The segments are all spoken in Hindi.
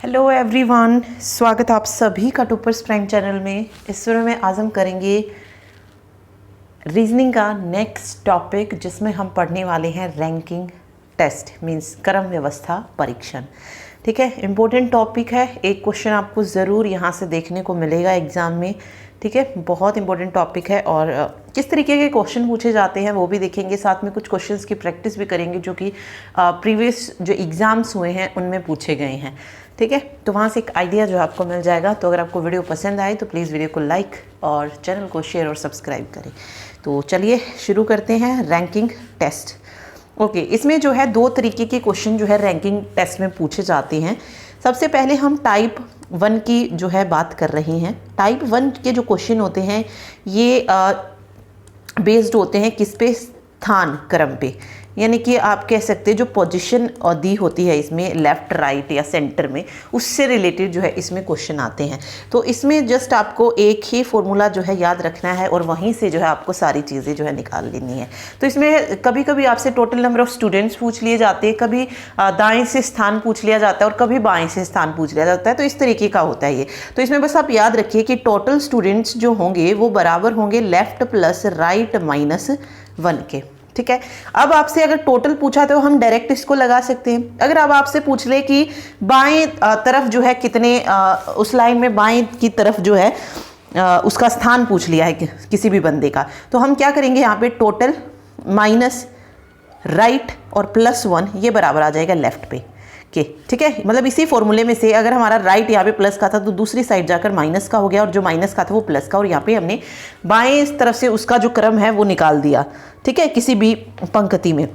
हेलो एवरीवन, स्वागत है आप सभी का टॉपर्स प्राइम चैनल में। इस वीडियो में आज हम करेंगे रीजनिंग का नेक्स्ट टॉपिक, जिसमें हम पढ़ने वाले हैं रैंकिंग टेस्ट मींस क्रम व्यवस्था परीक्षण। ठीक है, इम्पोर्टेंट टॉपिक है। एक क्वेश्चन आपको ज़रूर यहाँ से देखने को मिलेगा एग्ज़ाम में। ठीक है, बहुत इंपॉर्टेंट टॉपिक है और किस तरीके के क्वेश्चन पूछे जाते हैं वो भी देखेंगे। साथ में कुछ क्वेश्चंस की प्रैक्टिस भी करेंगे जो कि प्रीवियस जो एग्ज़ाम्स हुए हैं उनमें पूछे गए हैं। ठीक है, तो वहाँ से एक आइडिया जो आपको मिल जाएगा। तो अगर आपको वीडियो पसंद आए तो प्लीज़ वीडियो को लाइक और चैनल को शेयर और सब्सक्राइब करें। तो चलिए शुरू करते हैं रैंकिंग टेस्ट। ओके, इसमें जो है दो तरीके के क्वेश्चन जो है रैंकिंग टेस्ट में पूछे जाते हैं। सबसे पहले हम टाइप 1 की जो है बात कर रहे हैं। टाइप 1 के जो क्वेश्चन होते हैं ये बेस्ड होते हैं किस पे, स्थान क्रम पे, यानी कि आप कह सकते हैं जो पोजीशन दी होती है इसमें लेफ़्ट राइट या सेंटर में, उससे रिलेटेड जो है इसमें क्वेश्चन आते हैं। तो इसमें जस्ट आपको एक ही फॉर्मूला जो है याद रखना है और वहीं से जो है आपको सारी चीज़ें जो है निकाल लेनी है। तो इसमें कभी कभी आपसे टोटल नंबर ऑफ स्टूडेंट्स पूछ लिए जाते हैं, कभी दाएँ से स्थान पूछ लिया जाता है और कभी बाएँ से स्थान पूछ लिया जाता है। तो इस तरीके का होता है ये। तो इसमें बस आप याद रखिए कि टोटल स्टूडेंट्स जो होंगे वो बराबर होंगे लेफ़्ट प्लस राइट -1 के। ठीक है, अब आपसे अगर टोटल पूछा तो हम डायरेक्ट इसको लगा सकते हैं। अगर अब आपसे पूछ ले कि बाएं तरफ जो है कितने, उस लाइन में बाएं की तरफ जो है उसका स्थान पूछ लिया है किसी भी बंदे का, तो हम क्या करेंगे यहाँ पे टोटल माइनस राइट और +1 ये बराबर आ जाएगा लेफ्ट पे के। ठीक है, मतलब इसी फॉर्मूले में से अगर हमारा राइट यहाँ पे प्लस का था तो दूसरी साइड जाकर माइनस का हो गया, और जो माइनस का था वो प्लस का, और यहाँ पे हमने बाएं इस तरफ से उसका जो क्रम है वो निकाल दिया। ठीक है, किसी भी पंक्ति में।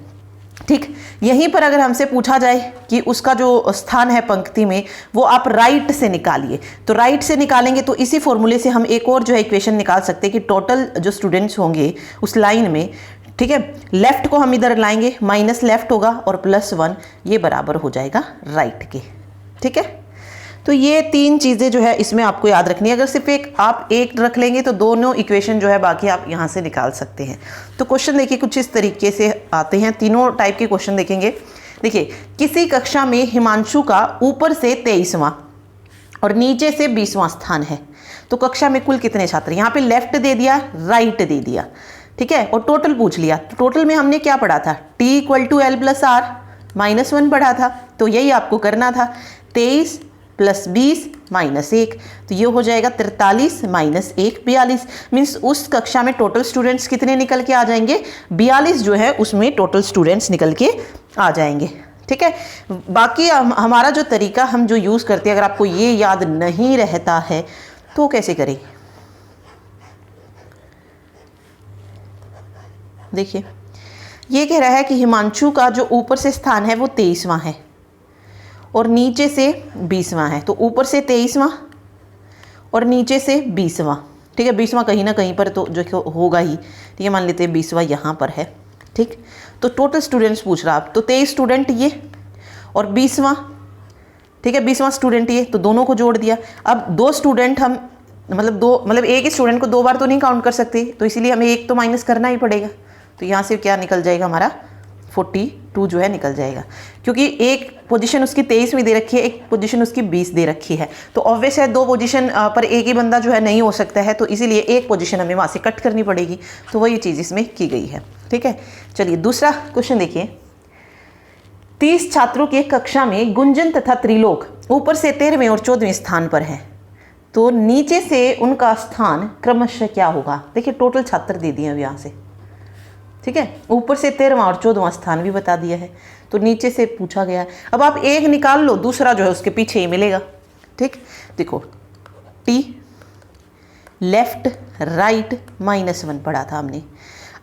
ठीक, यहीं पर अगर हमसे पूछा जाए कि उसका जो स्थान है पंक्ति में वो आप राइट से निकालिए, तो राइट से निकालेंगे तो इसी फॉर्मूले से हम एक और जो है इक्वेशन निकाल सकते हैं कि टोटल जो स्टूडेंट्स होंगे उस लाइन में, ठीक है, लेफ्ट को हम इधर लाएंगे, माइनस लेफ्ट होगा और +1 ये बराबर हो जाएगा राइट के। ठीक है, तो ये तीन चीज़ें जो है इसमें आपको याद रखनी है। अगर सिर्फ आप एक रख लेंगे तो दोनों इक्वेशन जो है बाकी आप यहाँ से निकाल सकते हैं। तो क्वेश्चन देखिए कुछ इस तरीके से आते हैं, तीनों टाइप के क्वेश्चन देखेंगे। देखिए, किसी कक्षा में हिमांशु का ऊपर से 23वां और नीचे से 20वां स्थान है, तो कक्षा में कुल कितने छात्र। यहाँ पे लेफ्ट दे दिया, राइट दे दिया, ठीक है, और टोटल पूछ लिया। तो टोटल में हमने क्या पढ़ा था, T = L + R -1 पढ़ा था, तो यही आपको करना था। 23 + 20 -1, तो ये हो जाएगा 43 - 1 42। मीन्स उस कक्षा में टोटल स्टूडेंट्स कितने निकल के आ जाएंगे, 42 जो है उसमें टोटल स्टूडेंट्स निकल के आ जाएंगे। ठीक है, बाकी हमारा जो तरीका हम जो यूज़ करते हैं, अगर आपको ये याद नहीं रहता है तो कैसे करें। देखिए, ये कह रहा है कि हिमांशु का जो ऊपर से स्थान है वो 23वां है और नीचे से 20वां है। तो ऊपर से 23वां और नीचे से 20वां। ठीक है, 20वां कहीं ना कहीं पर तो जो होगा ही। ठीक है, मान लेते हैं 20वां यहाँ पर है। ठीक, तो टोटल स्टूडेंट्स पूछ रहा आप, तो 23 स्टूडेंट ये और 20वां, ठीक है, 20वां स्टूडेंट ये, तो दोनों को जोड़ दिया। अब दो स्टूडेंट हम मतलब एक ही स्टूडेंट को दो बार तो नहीं काउंट कर सकते, तो इसीलिए हमें एक तो माइनस करना ही पड़ेगा। तो यहाँ से क्या निकल जाएगा हमारा 42 जो है निकल जाएगा, क्योंकि एक पोजीशन उसकी 23वीं दे रखी है, एक पोजीशन उसकी 20 दे रखी है। तो ऑब्वियस है दो पोजीशन पर एक ही बंदा जो है नहीं हो सकता है, तो इसीलिए एक पोजीशन हमें वहाँ से कट करनी पड़ेगी। तो वही चीज़ इसमें की गई है। ठीक है, चलिए दूसरा क्वेश्चन देखिए। 30 छात्रों की कक्षा में गुंजन तथा त्रिलोक ऊपर से 13वें और 14वें स्थान पर है, तो नीचे से उनका स्थान क्रमशः क्या होगा। देखिए, टोटल छात्र दे दिए अब यहाँ से। ठीक है, ऊपर से 13वां और 14वां स्थान भी बता दिया है, तो नीचे से पूछा गया है। अब आप एक निकाल लो, दूसरा जो है उसके पीछे ही मिलेगा। ठीक, देखो T लेफ्ट राइट -1 पढ़ा था हमने।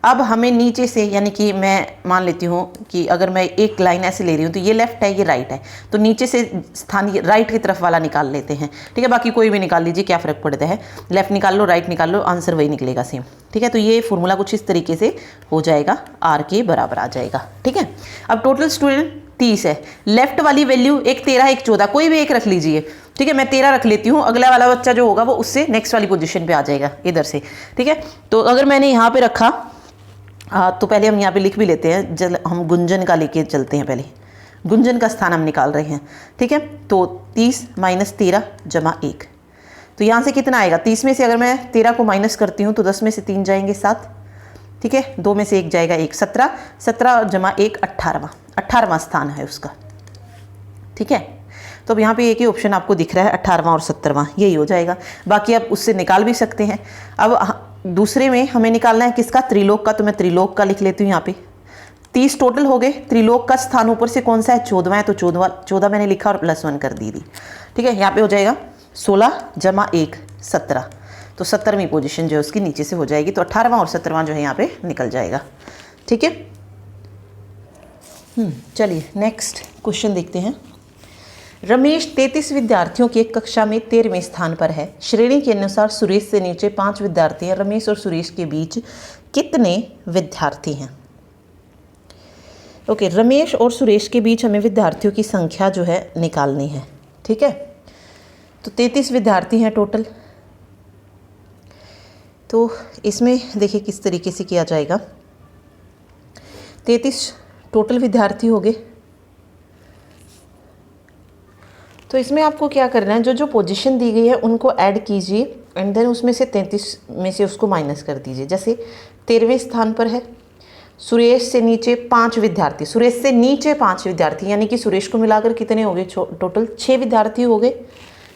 अब हमें नीचे से, यानी कि मैं मान लेती हूँ कि अगर मैं एक लाइन ऐसे ले रही हूँ तो ये लेफ्ट है ये राइट है, तो नीचे से स्थान राइट की तरफ वाला निकाल लेते हैं। ठीक है, बाकी कोई भी निकाल लीजिए, क्या फ़र्क पड़ता है। लेफ्ट निकाल लो, राइट निकाल लो, आंसर वही निकलेगा सेम। ठीक है, तो ये फॉर्मूला कुछ इस तरीके से हो जाएगा, R के बराबर आ जाएगा। ठीक है, अब टोटल स्टूडेंट 30 है, लेफ्ट वाली वैल्यू एक 13 एक 14, कोई भी एक रख लीजिए। ठीक है, मैं 13 रख लेती हूँ, अगला वाला बच्चा जो होगा वो उससे नेक्स्ट वाली पोजीशन पे आ जाएगा इधर से। ठीक है, तो अगर मैंने यहाँ पे रखा तो पहले हम यहाँ पे लिख भी लेते हैं, हम गुंजन का लेके चलते हैं पहले। गुंजन का स्थान हम निकाल रहे हैं, ठीक है। तो 30 माइनस 13 जमा 1, तो यहाँ से कितना आएगा, 30 में से अगर मैं 13 को माइनस करती हूँ तो 10 में से 3 जाएंगे 7, ठीक है, 2 में से 1 जाएगा 1, 17, 17 जमा 1 18वां स्थान है उसका, ठीक है। तो अब यहाँ पे एक ही ऑप्शन आपको दिख रहा है 18वां और 17वां, यही हो जाएगा। बाकी आप उससे निकाल भी सकते हैं। अब दूसरे में हमें निकालना है किसका, त्रिलोक का, तो मैं त्रिलोक का लिख लेती हूँ यहाँ पे। 30 टोटल हो गए, त्रिलोक का स्थान ऊपर से कौन सा है, 14वां है, तो 14 मैंने लिखा और +1 कर दी, ठीक है। यहाँ पे हो जाएगा 16 जमा 1 17, तो 17वीं पोजीशन जो है उसकी नीचे से हो जाएगी, तो 18वां और 17वां जो है यहाँ पे निकल जाएगा, ठीक है। चलिए नेक्स्ट क्वेश्चन देखते हैं। रमेश 33 विद्यार्थियों की एक कक्षा में 13वें स्थान पर है। श्रेणी के अनुसार सुरेश से नीचे 5 विद्यार्थी हैं। रमेश और सुरेश के बीच कितने विद्यार्थी हैं? ओके, रमेश और सुरेश के बीच हमें विद्यार्थियों की संख्या जो है निकालनी है, ठीक है। तो 33 विद्यार्थी हैं टोटल। तो इसमें देखिए किस तरीके से किया जाएगा। 33 टोटल विद्यार्थी हो गए, तो इसमें आपको क्या करना है, जो जो पोजीशन दी गई है उनको ऐड कीजिए एंड देन उसमें से 33 में से उसको माइनस कर दीजिए। जैसे 13वें स्थान पर है, सुरेश से नीचे 5 विद्यार्थी, सुरेश से नीचे 5 विद्यार्थी, यानी कि सुरेश को मिलाकर कितने हो गए, टोटल 6 विद्यार्थी हो गए,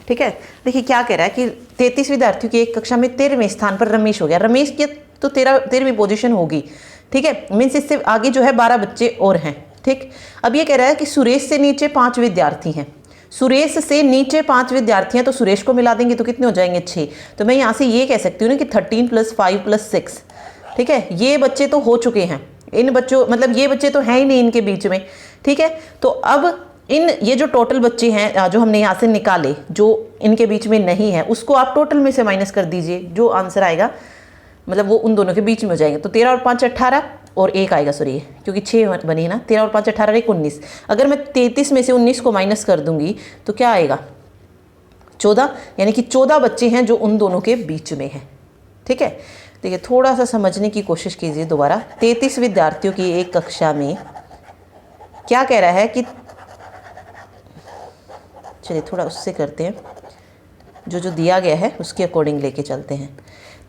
ठीक है। देखिए क्या कह रहा है कि 33 विद्यार्थियों की एक कक्षा में 13वें स्थान पर रमेश हो गया। रमेश की तो 13वीं पोजीशन होगी, ठीक है, मीन्स इससे आगे जो है 12 बच्चे और हैं, ठीक। अब ये कह रहा है कि सुरेश से नीचे 5 विद्यार्थी हैं, सुरेश से नीचे 5 विद्यार्थी हैं, तो सुरेश को मिला देंगे तो कितने हो जाएंगे, 6। तो मैं यहाँ से ये कह सकती हूँ ना कि 13 + 5 + 6, ठीक है। ये बच्चे तो हो चुके हैं, इन बच्चों मतलब ये बच्चे तो हैं ही नहीं इनके बीच में, ठीक है। तो अब ये जो टोटल बच्चे हैं जो हमने यहाँ से निकाले, जो इनके बीच में नहीं है, उसको आप टोटल में से माइनस कर दीजिए, जो आंसर आएगा मतलब वो उन दोनों के बीच में हो जाएंगे। तो 13 और 5 18 और 1 आएगा, सॉरी क्योंकि 6 बनी है ना, 13 और 5 18 1 19। अगर मैं 33 में से 19 को माइनस कर दूंगी तो क्या आएगा, 14, यानी कि 14 बच्चे हैं जो उन दोनों के बीच में हैं, ठीक है। देखिए थोड़ा सा समझने की कोशिश कीजिए दोबारा। 33 विद्यार्थियों की एक कक्षा में क्या कह रहा है कि, चलिए थोड़ा उससे करते हैं, जो दिया गया है उसके अकॉर्डिंग लेके चलते हैं।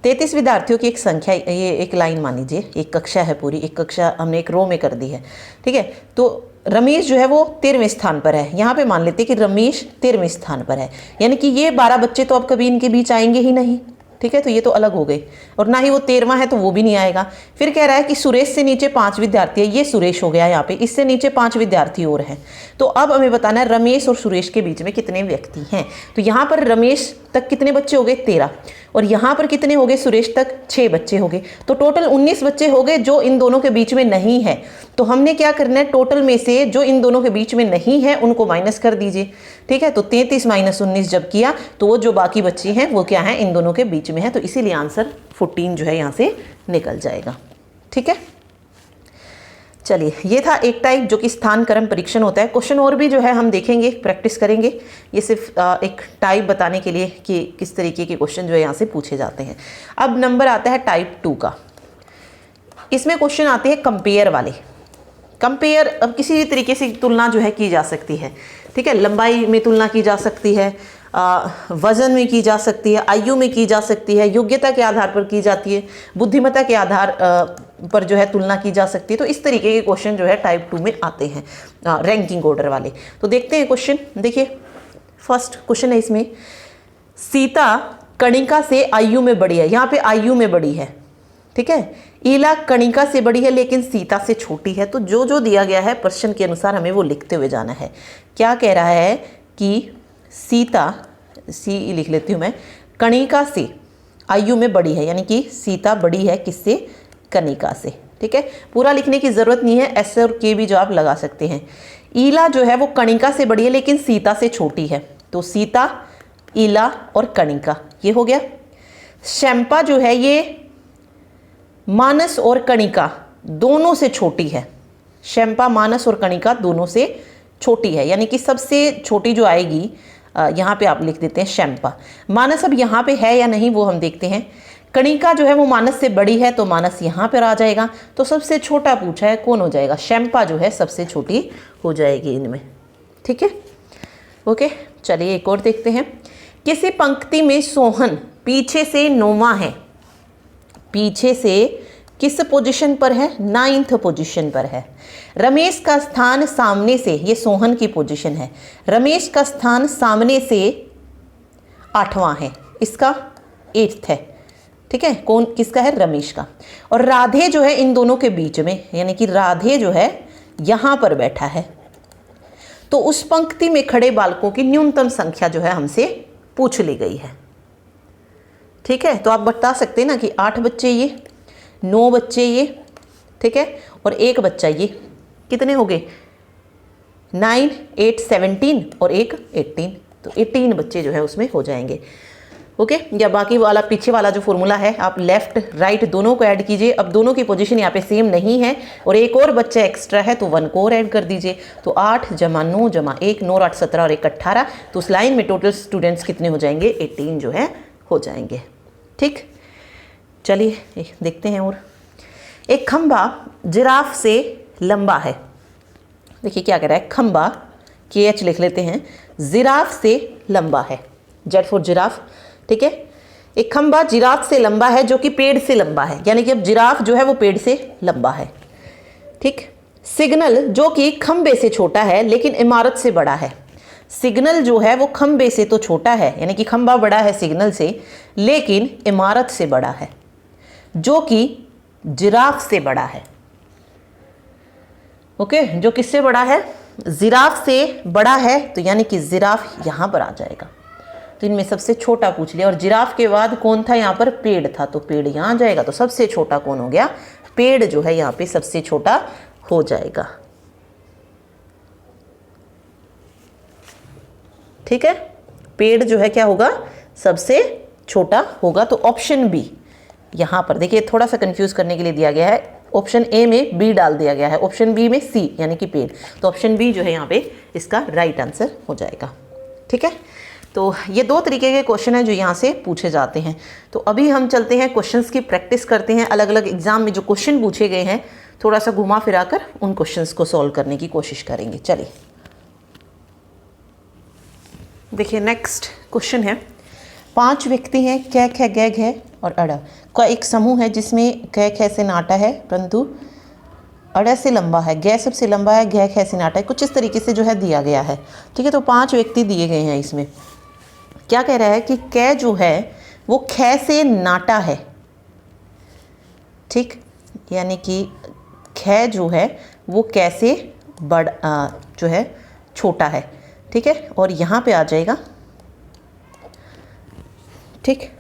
33 विद्यार्थियों की एक संख्या, ये एक लाइन मान लीजिए, एक कक्षा है पूरी, एक कक्षा हमने एक रो में कर दी है, ठीक है। तो रमेश जो है वो 13वें स्थान पर है। यहाँ पे मान लेते हैं कि रमेश 13वें स्थान पर है, यानी कि ये 12 बच्चे तो अब कभी इनके बीच आएंगे ही नहीं, ठीक है। तो ये तो अलग हो गए, और ना ही वो 13वां है तो वो भी नहीं आएगा। फिर कह रहा है कि सुरेश से नीचे 5 विद्यार्थी है, ये सुरेश हो गया यहाँ पे, इससे नीचे 5 विद्यार्थी और हैं। तो अब हमें बताना है रमेश और सुरेश के बीच में कितने व्यक्ति हैं। तो यहाँ पर रमेश तक कितने बच्चे हो गए, 13, और यहाँ पर कितने हो गए, सुरेश तक 6 बच्चे हो गए। तो टोटल 19 बच्चे हो गए जो इन दोनों के बीच में नहीं है। तो हमने क्या करना है, टोटल में से जो इन दोनों के बीच में नहीं है उनको माइनस कर दीजिए, ठीक है। तो 33 - 19 जब किया तो वो जो बाकी बच्चे हैं वो क्या है, इन दोनों के बीच में है। तो इसीलिए आंसर 14 जो है यहाँ से निकल जाएगा, ठीक है। चलिए ये था एक टाइप जो कि स्थान क्रम परीक्षण होता है। क्वेश्चन और भी जो है हम देखेंगे, प्रैक्टिस करेंगे। ये सिर्फ एक टाइप बताने के लिए कि किस तरीके के क्वेश्चन जो है यहाँ से पूछे जाते हैं। अब नंबर आता है टाइप 2 का। इसमें क्वेश्चन आते हैं कंपेयर वाले। कंपेयर, अब किसी भी तरीके से तुलना जो है की जा सकती है, ठीक है। लंबाई में तुलना की जा सकती है, वजन में की जा सकती है, आयु में की जा सकती है, योग्यता के आधार पर की जाती है, बुद्धिमत्ता के आधार पर जो है तुलना की जा सकती है। तो इस तरीके के क्वेश्चन जो है टाइप 2 में आते हैं, रैंकिंग ऑर्डर वाले। तो देखते हैं क्वेश्चन। देखिए फर्स्ट क्वेश्चन है इसमें, सीता कणिका से आयु में बड़ी है। यहाँ पे आयु में बड़ी है, ठीक है। ईला कणिका से बड़ी है लेकिन सीता से छोटी है। तो जो जो दिया गया है प्रश्न के अनुसार हमें वो लिखते हुए जाना है। क्या कह रहा है कि सीता, सी लिख लेती हूँ मैं, कणिका से आयु में बड़ी है, यानी कि सीता बड़ी है किससे, कणिका से, ठीक है। पूरा लिखने की ज़रूरत नहीं है, एस और के भी जो आप लगा सकते हैं। ईला जो है वो कणिका से बड़ी है लेकिन सीता से छोटी है। तो सीता, ईला और कणिका, ये हो गया। शंपा जो है ये मानस और कणिका दोनों से छोटी है। शंपा मानस और कणिका दोनों से छोटी है, यानी कि सबसे छोटी जो आएगी यहाँ पे आप लिख देते हैं शंपा। मानस अब यहाँ पे है या नहीं वो हम देखते हैं। कणिका जो है वो मानस से बड़ी है तो मानस यहाँ पर आ जाएगा। तो सबसे छोटा पूछा है, कौन हो जाएगा? शैंपा जो है सबसे छोटी हो जाएगी इनमें। ठीक है, ओके। चलिए एक और देखते हैं। किसी पंक्ति में सोहन पीछे से 9वां है, पीछे से किस पोजीशन पर है? 9th पोजीशन पर है। रमेश का स्थान सामने से, ये सोहन की पोजीशन है, रमेश का स्थान सामने से 8वां है, इसका 8th है। ठीक है, कौन किसका है? रमेश का। और राधे जो है इन दोनों के बीच में, यानी कि राधे जो है यहां पर बैठा है। तो उस पंक्ति में खड़े बालकों की न्यूनतम संख्या जो है हमसे पूछ ली गई है। ठीक है, तो आप बता सकते हैं ना कि 8 बच्चे ये, 9 बच्चे ये, ठीक है, और 1 बच्चा ये, कितने हो गए? 9, 8, 17 और 1 18। तो 18 बच्चे जो है उसमें हो जाएंगे। ओके, या बाकी वाला पीछे वाला जो फॉर्मूला है, आप लेफ्ट राइट दोनों को ऐड कीजिए। अब दोनों की पोजीशन यहाँ पे सेम नहीं है और एक और बच्चा एक्स्ट्रा है तो 1 को और ऐड कर दीजिए। तो 8 जमा 9 जमा 1, 9 8 17 और 1 18। तो उस लाइन में टोटल स्टूडेंट्स कितने हो जाएंगे? 18 जो है हो जाएंगे। ठीक, चलिए देखते हैं। और एक खंबा जिराफ से लंबा है। देखिए क्या कह रहा है, खंबा KH लिख लेते हैं, जिराफ से लंबा है, जेड फॉर जिराफ। ठीक है, एक खंबा जिराफ से लंबा है जो कि पेड़ से लंबा है, यानी कि अब जिराफ जो है वो पेड़ से लंबा है। ठीक, सिग्नल जो कि खंबे से छोटा है लेकिन इमारत से बड़ा है। सिग्नल जो है वो खंबे से तो छोटा है, यानी कि खंबा बड़ा है सिग्नल से, लेकिन इमारत से बड़ा है, जो कि जिराफ से बड़ा है। ओके, जो किससे बड़ा है? जिराफ से बड़ा है, तो यानी कि जिराफ यहां पर आ जाएगा। तो इनमें सबसे छोटा पूछ लिया। और जिराफ के बाद कौन था यहाँ पर? पेड़ था, तो पेड़ यहाँ आ जाएगा। तो सबसे छोटा कौन हो गया? पेड़ जो है यहाँ पे सबसे छोटा हो जाएगा। ठीक है, पेड़ जो है क्या होगा? सबसे छोटा होगा। तो ऑप्शन बी यहाँ पर देखिए, थोड़ा सा कंफ्यूज करने के लिए दिया गया है। ऑप्शन ए में बी डाल दिया गया है, ऑप्शन बी में सी यानी कि पेड़। तो ऑप्शन बी जो है यहाँ पे इसका राइट आंसर हो जाएगा। ठीक है, तो ये 2 तरीके के क्वेश्चन हैं जो यहाँ से पूछे जाते हैं। तो अभी हम चलते हैं क्वेश्चंस की प्रैक्टिस करते हैं। अलग अलग एग्जाम में जो क्वेश्चन पूछे गए हैं थोड़ा सा घुमा फिरा कर उन क्वेश्चंस को सॉल्व करने की कोशिश करेंगे। चलिए देखिए, नेक्स्ट क्वेश्चन है। 5 व्यक्ति हैं, कै ख गै घै और अड़ का एक समूह है जिसमें कै ख से नाटा है परंतु अड़ से लंबा है, गै सबसे लंबा है, घै ख से नाटा है। कुछ इस तरीके से जो है दिया गया है। ठीक है, तो 5 व्यक्ति दिए गए हैं। इसमें क्या कह रहा है कि कै जो है वो ख से नाटा है। ठीक, यानी कि ख जो है वो कैसे जो है छोटा है। ठीक है, और यहाँ पे आ जाएगा। ठीक,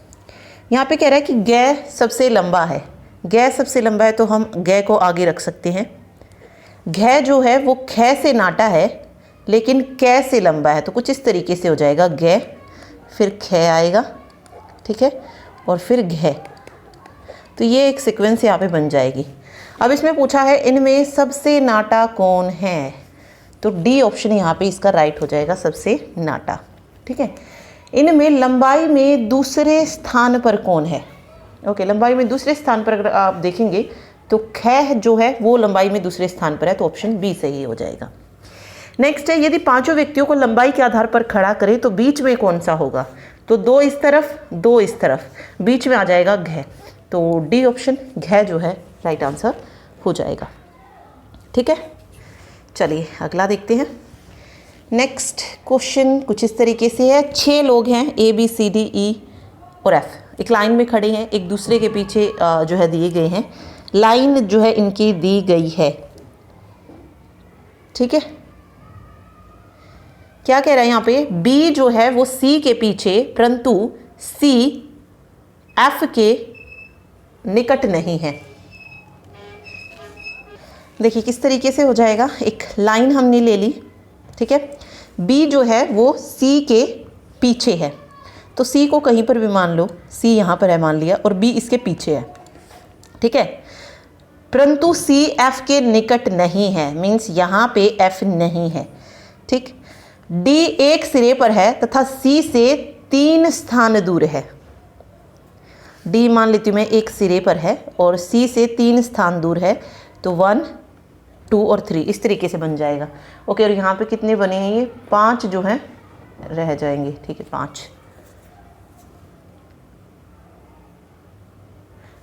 यहाँ पे कह रहा है कि गै सबसे लंबा है। गै सबसे लंबा है तो हम गै को आगे रख सकते हैं। घै जो है वो ख से नाटा है लेकिन कै से लंबा है, तो कुछ इस तरीके से हो जाएगा। गै फिर ख आएगा, ठीक है, और फिर घै। तो ये एक सीक्वेंस यहाँ पे बन जाएगी। अब इसमें पूछा है इनमें सबसे नाटा कौन है, तो डी ऑप्शन यहाँ पे इसका राइट हो जाएगा, सबसे नाटा। ठीक है, इनमें लंबाई में दूसरे स्थान पर कौन है? ओके, लंबाई में दूसरे स्थान पर अगर आप देखेंगे तो ख जो है वो लंबाई में दूसरे स्थान पर है, तो ऑप्शन बी सही हो जाएगा। नेक्स्ट है, यदि 5 व्यक्तियों को लंबाई के आधार पर खड़ा करें तो बीच में कौन सा होगा? तो 2 इस तरफ 2 इस तरफ, बीच में आ जाएगा घ। तो डी ऑप्शन घ जो है राइट आंसर हो जाएगा। ठीक है, चलिए अगला देखते हैं। नेक्स्ट क्वेश्चन कुछ इस तरीके से है। 6 लोग हैं, A B C D E और F, एक लाइन में खड़े हैं, एक दूसरे के पीछे जो है दिए गए हैं। लाइन जो है इनकी दी गई है। ठीक है, क्या कह रहा है यहाँ पे? B जो है वो C के पीछे परंतु C F के निकट नहीं है। देखिए किस तरीके से हो जाएगा। एक लाइन हमने ले ली, ठीक है, B जो है वो C के पीछे है, तो C को कहीं पर भी मान लो, C यहाँ पर है मान लिया, और B इसके पीछे है। ठीक है, परंतु C F के निकट नहीं है, मीन्स यहाँ पे F नहीं है। ठीक, D एक सिरे पर है तथा C से 3 स्थान दूर है। डी मान लेती हूँ मैं एक सिरे पर है और सी से 3 स्थान दूर है, तो 1 2 और 3 इस तरीके से बन जाएगा। ओके, और यहाँ पे कितने बने हैं, ये 5 जो हैं रह जाएंगे। ठीक है, 5।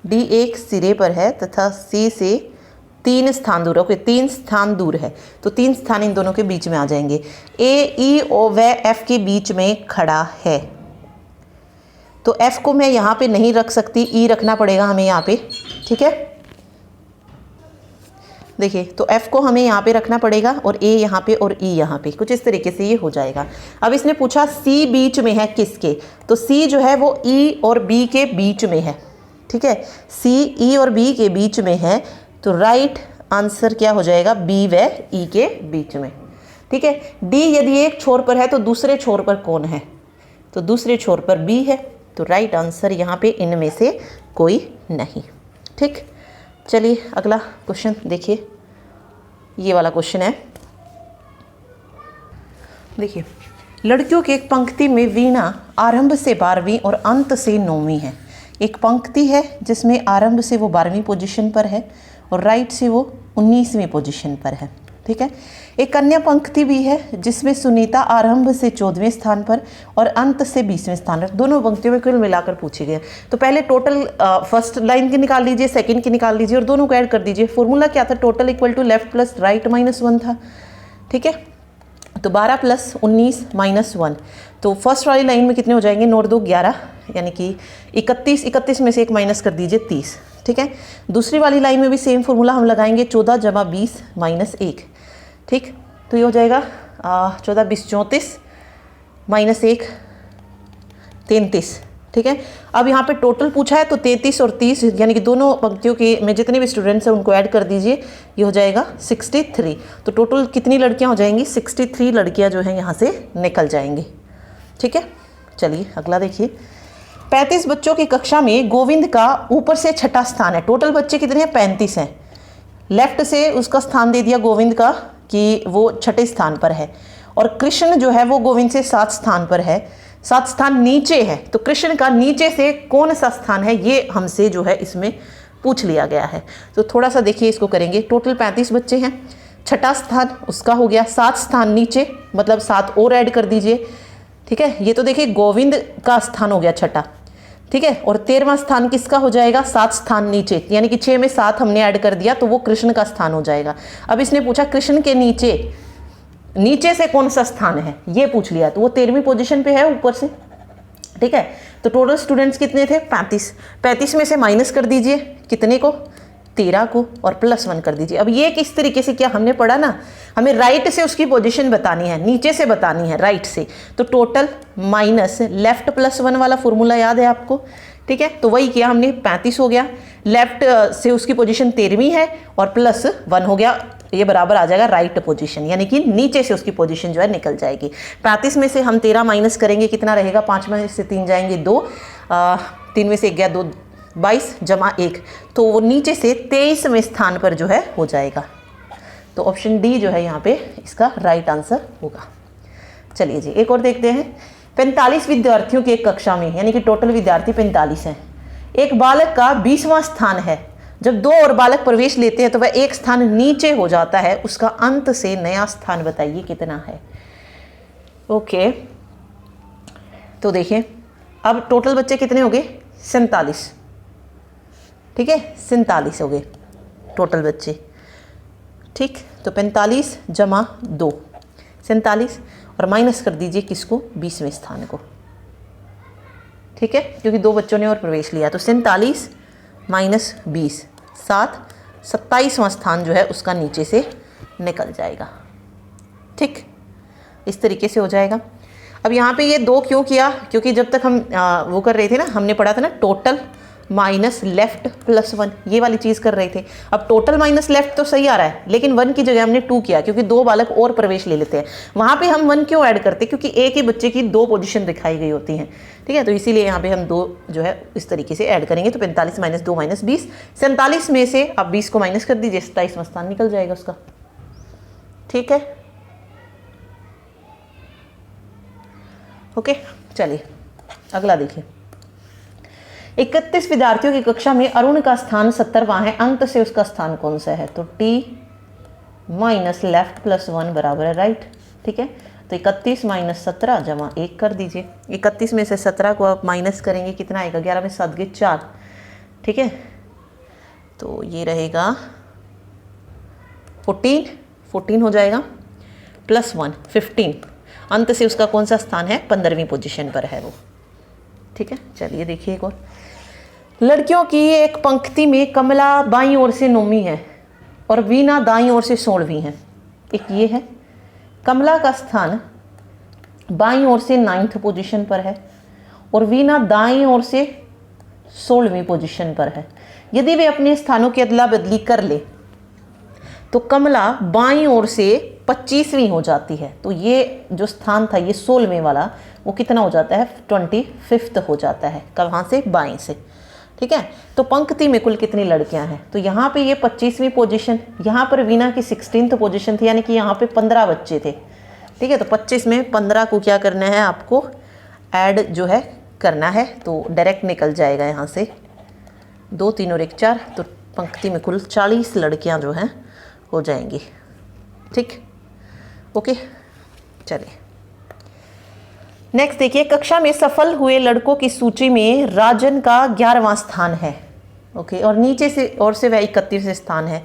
डी एक सिरे पर है तथा सी से 3 स्थान दूर है। ओके, 3 स्थान दूर है तो 3 स्थान इन दोनों के बीच में आ जाएंगे। ए ई ओ व एफ के बीच में खड़ा है, तो एफ को मैं यहाँ पे नहीं रख सकती, ई रखना पड़ेगा हमें यहाँ पे। ठीक है, देखिए, तो एफ को हमें यहाँ पे रखना पड़ेगा और ए यहाँ पे और ई यहाँ पे, कुछ इस तरीके से ये हो जाएगा। अब इसने पूछा सी बीच में है किसके, तो सी जो है वो ई और बी के बीच में है। ठीक है, सी ई और बी के बीच में है, तो राइट आंसर क्या हो जाएगा, बी व ई के बीच में। ठीक है, डी यदि एक छोर पर है तो दूसरे छोर पर कौन है, तो दूसरे छोर पर बी है, तो राइट आंसर यहाँ पे इनमें से कोई नहीं। ठीक, चलिए अगला क्वेश्चन देखिए, ये वाला क्वेश्चन है। देखिए, लड़कियों की एक पंक्ति में वीणा आरंभ से 12वीं और अंत से 9वीं है। एक पंक्ति है जिसमें आरंभ से वो 12वीं पोजीशन पर है और राइट से वो 19वीं पोजीशन पर है। ठीक है, एक अन्य पंक्ति भी है जिसमें सुनीता आरंभ से 14वें स्थान पर और अंत से 20वें स्थान पर। दोनों पंक्तियों में कुल मिलाकर पूछे गए। तो पहले टोटल फर्स्ट लाइन की निकाल लीजिए, सेकंड की निकाल लीजिए और दोनों को ऐड कर दीजिए। फॉर्मूला क्या था, total equal to left plus right minus 1 था। ठीक है, तो 12 प्लस 19 माइनस 1, तो फर्स्ट वाली लाइन में कितने हो जाएंगे, 9 2 11, यानी कि 31 में से एक माइनस कर दीजिए 30। ठीक है, दूसरी वाली लाइन में भी सेम फॉर्मूला हम लगाएंगे, 14 जमा 20 माइनस 1। ठीक, तो ये हो जाएगा 14 20 34 माइनस 1 33। ठीक है, अब यहाँ पे टोटल पूछा है तो 33 और 30 यानी कि दोनों पंक्तियों के में जितने भी स्टूडेंट्स हैं उनको ऐड कर दीजिए, ये हो जाएगा 63। तो टोटल कितनी लड़कियाँ हो जाएंगी, 63 लड़कियाँ जो हैं यहाँ से निकल जाएंगी। ठीक है, चलिए अगला देखिए। 35 बच्चों की कक्षा में गोविंद का ऊपर से छठा स्थान है। टोटल बच्चे कितने हैं, 35 हैं। लेफ्ट से उसका स्थान दे दिया गोविंद का कि वो छठे स्थान पर है, और कृष्ण जो है वो गोविंद से 7 स्थान पर है, 7 स्थान नीचे है। तो कृष्ण का नीचे से कौन सा स्थान है, ये हमसे जो है इसमें पूछ लिया गया है। तो थोड़ा सा देखिए, इसको करेंगे। टोटल 35 बच्चे हैं, छठा स्थान उसका हो गया, 7 स्थान नीचे, मतलब 7 और ऐड कर दीजिए। ठीक है, ये तो देखिए गोविंद का स्थान हो गया छठा। ठीक है, और 13वां स्थान किसका हो जाएगा, 7 स्थान नीचे, यानी कि 6 में 7 हमने ऐड कर दिया तो वो कृष्ण का स्थान हो जाएगा। अब इसने पूछा कृष्ण के नीचे से कौन सा स्थान है, ये पूछ लिया, तो वो 13वीं पोजीशन पे है ऊपर से। ठीक है, तो टोटल स्टूडेंट्स कितने थे, 35 में से माइनस कर दीजिए कितने को, 13 को, और प्लस 1 कर दीजिए। अब ये किस तरीके से किया, हमने पढ़ा ना, हमें राइट से उसकी पोजीशन बतानी है, नीचे से बतानी है राइट से। तो टोटल माइनस लेफ्ट प्लस 1 वाला फॉर्मूला याद है आपको। ठीक है, तो वही किया हमने, 35 हो गया, लेफ्ट से उसकी पोजीशन 13वीं है और प्लस 1 हो गया, ये बराबर आ जाएगा राइट पोजीशन, यानी कि नीचे से उसकी पोजीशन जो है निकल जाएगी। 35 में से हम 13 माइनस करेंगे, कितना रहेगा, 5 में से 3 जाएंगे 2, 3 में से 1 गया 2, 22 जमा 1, तो वो नीचे से 23वें स्थान पर जो है हो जाएगा। तो ऑप्शन डी जो है यहाँ पे इसका राइट आंसर होगा। चलिए जी, एक और देखते हैं। 45 विद्यार्थियों की एक कक्षा में, यानी कि टोटल विद्यार्थी 45 हैं, एक बालक का 20वां स्थान है। जब 2 और बालक प्रवेश लेते हैं तो वह एक स्थान नीचे हो जाता है, उसका अंत से नया स्थान बताइए कितना है। ओके, तो देखिए अब टोटल बच्चे कितने हो गए, 47। ठीक है, 47 हो गए टोटल बच्चे। ठीक, तो 45 जमा 2 47, और माइनस कर दीजिए किसको, 20वें स्थान को। ठीक है, क्योंकि 2 बच्चों ने और प्रवेश लिया, तो 47 माइनस 20 7, 27वां स्थान जो है उसका नीचे से निकल जाएगा। ठीक, इस तरीके से हो जाएगा। अब यहाँ पे ये 2 क्यों किया, क्योंकि जब तक हम वो कर रहे थे ना, हमने पढ़ा था ना टोटल माइनस लेफ्ट प्लस 1, ये वाली चीज़ कर रहे थे। अब टोटल माइनस लेफ्ट तो सही आ रहा है, लेकिन 1 की जगह हमने 2 किया, क्योंकि 2 बालक और प्रवेश ले लेते हैं। वहाँ पे हम 1 क्यों ऐड करते हैं, क्योंकि एक ही बच्चे की 2 पोजीशन दिखाई गई होती हैं। ठीक है, तो इसीलिए यहाँ पे हम 2 जो है इस तरीके से ऐड करेंगे। तो 45 माइनस 2 माइनस 20, 47 में से आप 20 को माइनस कर दीजिए, 27वां स्थान निकल जाएगा उसका। ठीक है, ओके, चलिए अगला देखिए। 31 विद्यार्थियों की कक्षा में अरुण का स्थान 70वां है, अंत से उसका स्थान कौन सा है? तो टी माइनस लेफ्ट प्लस 1 बराबर है राइट। ठीक है, तो 31 माइनस 17 जमा 1 कर दीजिए। 31 में से 17 को आप माइनस करेंगे, कितना आएगा? 11 में 7 गए 4। ठीक है, तो ये रहेगा 14 हो जाएगा, प्लस 1 15। अंत से उसका कौन सा स्थान है? 15वीं पोजीशन पर है वो। ठीक है, चलिए देखिए एक और। लड़कियों की एक पंक्ति में कमला बाईं ओर से 9वीं है और वीना दाईं ओर से 16वीं है। एक ये है, कमला का स्थान बाईं ओर से 9th पोजीशन पर है और वीना दाईं ओर से 16वीं पोजीशन पर है। यदि वे अपने स्थानों की अदला बदली कर ले तो कमला बाईं ओर से 25वीं हो जाती है। तो ये जो स्थान था ये 16वें वाला, वो कितना हो जाता है? 25th हो जाता है। कहाँ से? बाईं से। ठीक है, तो पंक्ति में कुल कितनी लड़कियां हैं? तो यहाँ पे ये 25वीं पोजीशन, यहाँ पर वीना की 16th पोजीशन थी, यानी कि यहाँ पे 15 बच्चे थे। ठीक है, तो 25 में 15 को क्या करना है आपको? ऐड जो है करना है, तो डायरेक्ट निकल जाएगा यहाँ से 2 3 और 1 4। तो पंक्ति में कुल 40 लड़कियाँ जो हैं हो जाएंगी। ठीक, ओके, चलिए नेक्स्ट देखिए। कक्षा में सफल हुए लड़कों की सूची में राजन का 11वां स्थान है। ओके, और नीचे से और से वह 31 स्थान है।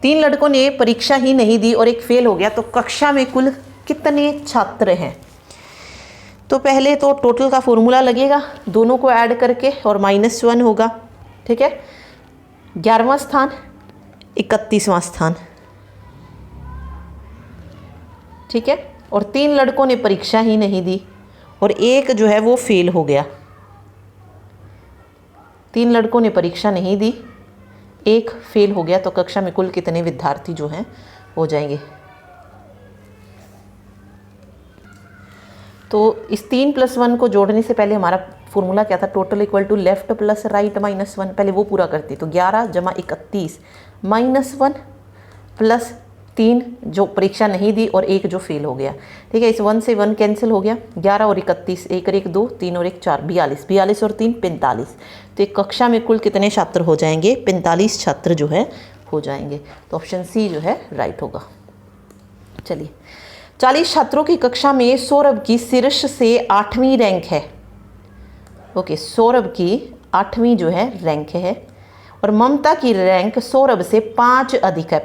3 लड़कों ने परीक्षा ही नहीं दी और एक फेल हो गया, तो कक्षा में कुल कितने छात्र हैं? तो पहले तो टोटल का फॉर्मूला लगेगा, दोनों को ऐड करके, और -1 होगा। ठीक है, 11वां स्थान 31वां स्थान। ठीक है, और 3 लड़कों ने परीक्षा ही नहीं दी और एक जो है वो फेल हो गया। 3 लड़कों ने परीक्षा नहीं दी, एक फेल हो गया, तो कक्षा में कुल कितने विद्यार्थी जो हैं हो जाएंगे? तो इस 3 + 1 को जोड़ने से पहले हमारा फॉर्मूला क्या था? Total equal to left plus right minus 1। पहले वो पूरा करते, तो 11 जमा 31 -1 प्लस 3 जो परीक्षा नहीं दी और एक जो फेल हो गया। ठीक है, इस 1 से 1 कैंसिल हो गया। 11 और 31, 1 और 1 2, 3 और 1 4, 42। 42 और 3 45। तो एक कक्षा में कुल कितने छात्र हो जाएंगे? 45 छात्र जो है हो जाएंगे। तो ऑप्शन सी जो है राइट होगा। चलिए, 40 छात्रों की कक्षा में सौरभ की शीर्ष से 8वीं रैंक है। ओके, सौरभ की 8वीं जो है रैंक है और ममता की रैंक सौरभ से 5 अधिक है।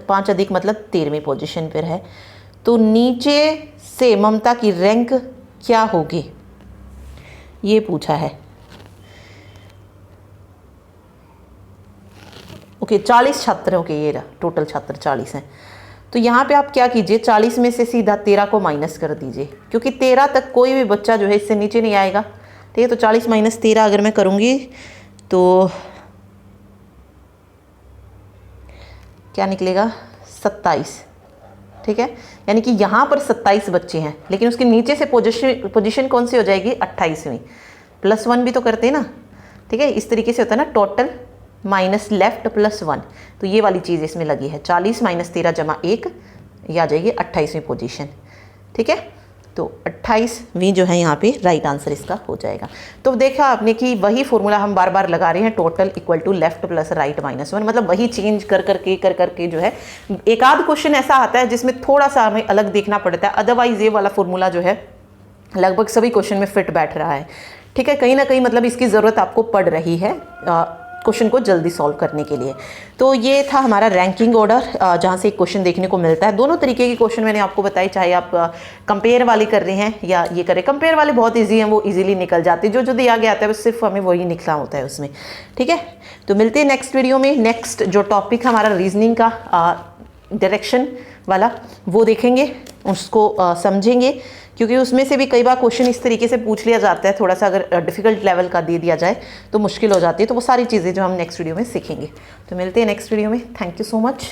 5 अधिक मतलब 13वीं पोजीशन पर है। तो नीचे से ममता की रैंक क्या होगी, ये पूछा है। ओके, 40 छात्र। ओके, ये रहा टोटल छात्र 40 हैं। तो यहाँ पे आप क्या कीजिए, 40 में से सीधा 13 को माइनस कर दीजिए, क्योंकि 13 तक कोई भी बच्चा जो है इससे नीचे नहीं आएगा। ठीक है, तो 40 - 13 अगर मैं करूँगी तो क्या निकलेगा? 27। ठीक है, यानी कि यहाँ पर 27 बच्चे हैं, लेकिन उसके नीचे से पोजीशन कौन सी हो जाएगी? 28वीं। +1 भी तो करते हैं ना। ठीक है, इस तरीके से होता है ना, टोटल माइनस लेफ्ट प्लस 1। तो ये वाली चीज़ इसमें लगी है। 40 - 13 जमा 1, ये आ जाएगी 28वीं पोजीशन। ठीक है, तो 28वीं जो है यहाँ पे राइट आंसर इसका हो जाएगा। तो देखा आपने कि वही फॉर्मूला हम बार बार लगा रहे हैं, total equal to left plus right -1। मतलब वही चेंज कर करके जो है, एक आध क्वेश्चन ऐसा आता है जिसमें थोड़ा सा हमें अलग देखना पड़ता है। अदरवाइज ये वाला फॉर्मूला जो है लगभग सभी क्वेश्चन में फिट बैठ रहा है। ठीक है, कहीं ना कहीं मतलब इसकी ज़रूरत आपको पड़ रही है क्वेश्चन को जल्दी सॉल्व करने के लिए। तो ये था हमारा रैंकिंग ऑर्डर, जहाँ से एक क्वेश्चन देखने को मिलता है। दोनों तरीके के क्वेश्चन मैंने आपको बताई, चाहे आप कंपेयर वाली कर रहे हैं या ये करें। कंपेयर वाले बहुत इजी हैं, वो इजीली निकल जाते हैं। जो दिया गया आता है वो सिर्फ हमें वही निकला होता है उसमें। ठीक है, तो मिलते हैं नेक्स्ट वीडियो में। नेक्स्ट जो टॉपिक हमारा रीजनिंग का डायरेक्शन वाला, वो देखेंगे, उसको समझेंगे, क्योंकि उसमें से भी कई बार क्वेश्चन इस तरीके से पूछ लिया जाता है, थोड़ा सा अगर डिफिकल्ट लेवल का दे दिया जाए तो मुश्किल हो जाती है। तो वो सारी चीज़ें जो हम नेक्स्ट वीडियो में सीखेंगे। तो मिलते हैं नेक्स्ट वीडियो में। Thank you so much.